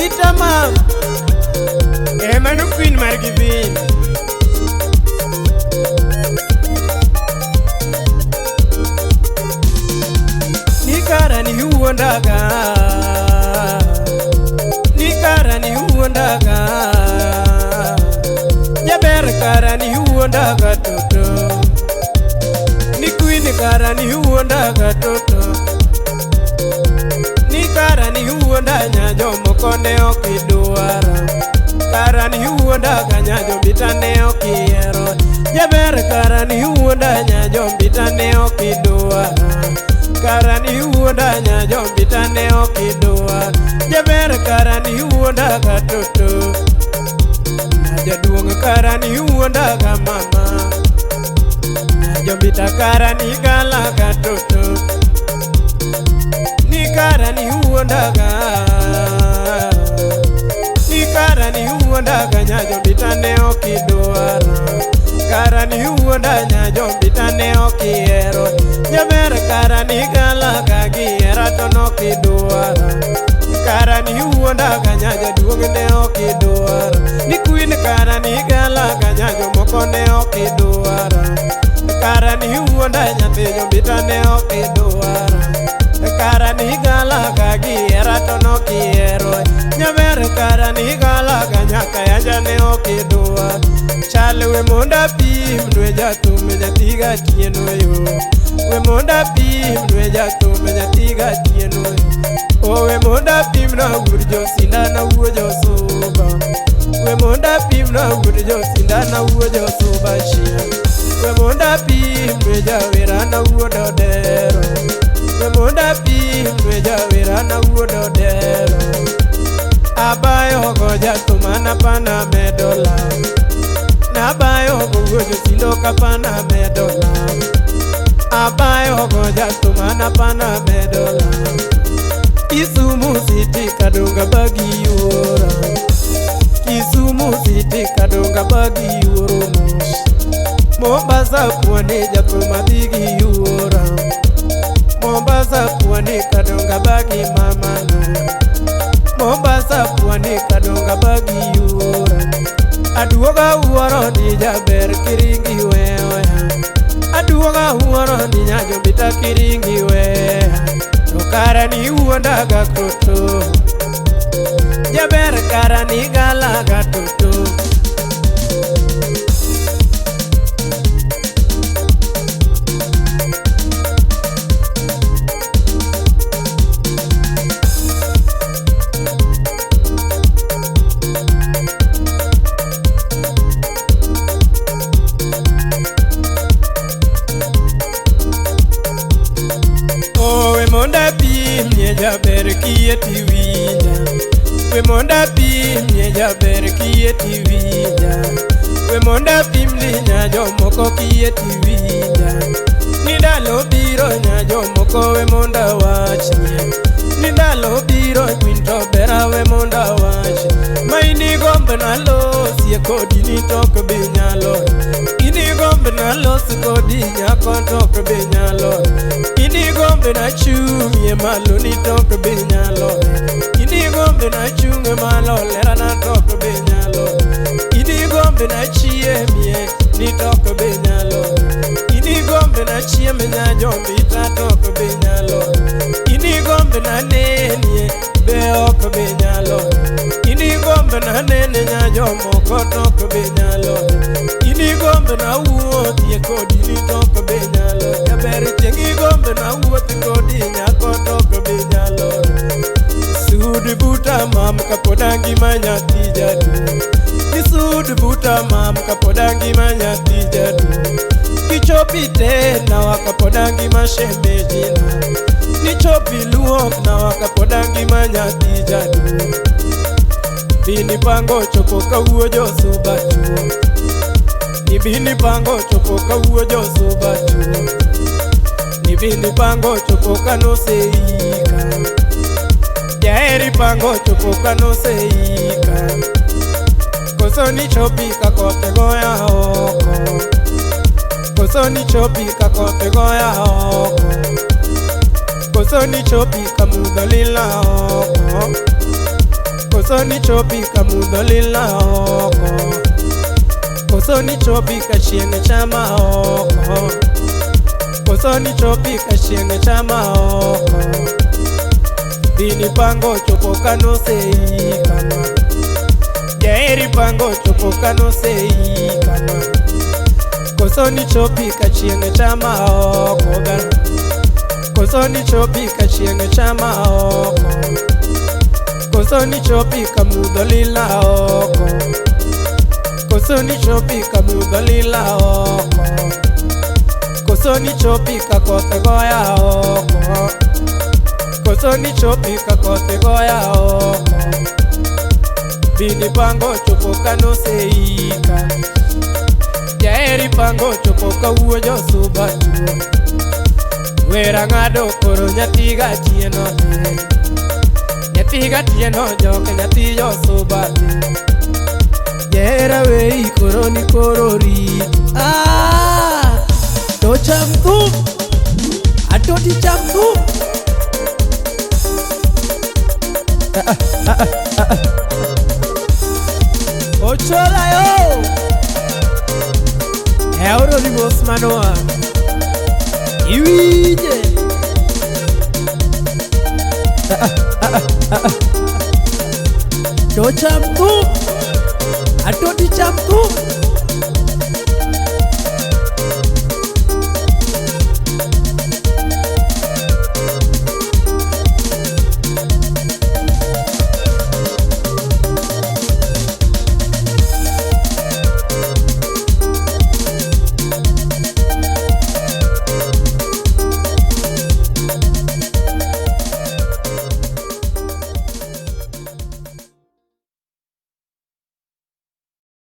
Vita mam Emanu Queen Margivin Nikara ni huondaga Nikara ni huondaga Jaber kara ni huondaga toto Ni Queen kara ni huondaga toto Ni kara ni huonda nyajo mokone okidwara Kara ni huondaga nyajo bitane okiero Jaber kara ni huonda nyajo bitane okidwara Kara ni huonda nyajo bitane okidwara Jaber kara ni huondaga toto Jaduong kara ni huondaga mama Nyajo bita kara ni galaga toto Ni kara ni huondaga Ni kara ni huondaga nyajo bitane okidwara Kara ni huonda nyajo bitane okiero Jaber kara ni galaga giera to nokidwara Kara ni huondaga nyajo duong ne okidwara Ni Queen kara ni galaga nyajo moko ne okidwara Kara ni huonda nyathijo bitane okidwara Kara ni galaga giera to nokiero Jaber kara ni galaga nyaka yanja ne okidwara Chale we monda pim dwe jatume nyatiga tieno yo We monda pim dwe jatume nyatiga tieno yo O we monda pim na urjo sindana uojo soba We monda pim na urjo sindana uojo soba shia We monda pim dwe jawera na uodo dero We monda pim dwe jawera na uodo dero Abayo goja tumana pana medola Nabayo gojo sindo kapana medola Abayo goja tumana pana medola Kisumu City kadunga bagi yura Kisumu City kadunga bagi yura Mombasa pwani jatuma bigi yura Mombasa pwani kadunga bagi mamana Mombasa pwani kadunga bagi yura Aduoga uoro ni jaber kiringi wewe Aduoga uoro ni nyajo bita kiringi wewe Kara ni huondaga toto Jaber kara ni galaga toto Jaber kieti winja We monda pim nye jaber kieti winja We monda pim li nyajo moko kieti winja Nidalo biro nyajo moko we monda wachnie Nidalo biro kwinto bera we monda wach Maini gombe na lo siye kodi ni tok benyalo Ini gombe na lo si kodi nyako tok benyalo Ini gombe na chumye malo ni tok benyalo Ini gombe na chunge malo lera na tok benyalo Ini gombe na chie mie ni tok benyalo Ini gombe na chie menya jombi ta tok benyalo Ini gombe na nenye be ok benyalo Ini gombe na nene nya jomoko tok benyalo Ini gombe na wuoth ye kodi ni tok benyalo Jaber chengi gombe na wuoth kodi nyako tok benyalo Sud buta mam kapodangi manyati jadu Sud buta mam kapodangi manyati jadu Kichopi tena wakapodangi mashemejina Nichopi luok na wakapodangi manyati jadu Bini pango chopo kawuojo subachuo Ni bini pango chopo kawuojo subachuo Ni bini pango chopo kanoseika Jaeri pango chopo kanoseika Koso ni chopi kakote goya oko Koso ni chopi kakote goya oko Koso ni chopi kamudalila oko koso ni chopi kamudho lila oko, koso ni chopi ka chieng' chama oko, koso ni chopi ka chieng' chama oko. Dini pango chopo kano seikana, jaeri pango chopo kano seikana, koso ni chopi ka chieng' chama oko ga, koso ni chopi ka chieng' chama oko, koso ni chopi ka mudho lila oko, koso ni chopi ka mudho lila oko, koso ni chopi ka koth goya oko, koso ni chopi ka koth goya oko. Dini pango chopo kano seika, jaeri pango chopo kawuojo suba tuo, wera ng'ado koro nyathiga tieno te, nyathiga tieno jok nyathi jo suba te, jahera wei koro ni koro rit. To cham thum, atoti cham thum. Ochola yo, euro ni mos manoa, iwije. To cham thum, atoti cham thum.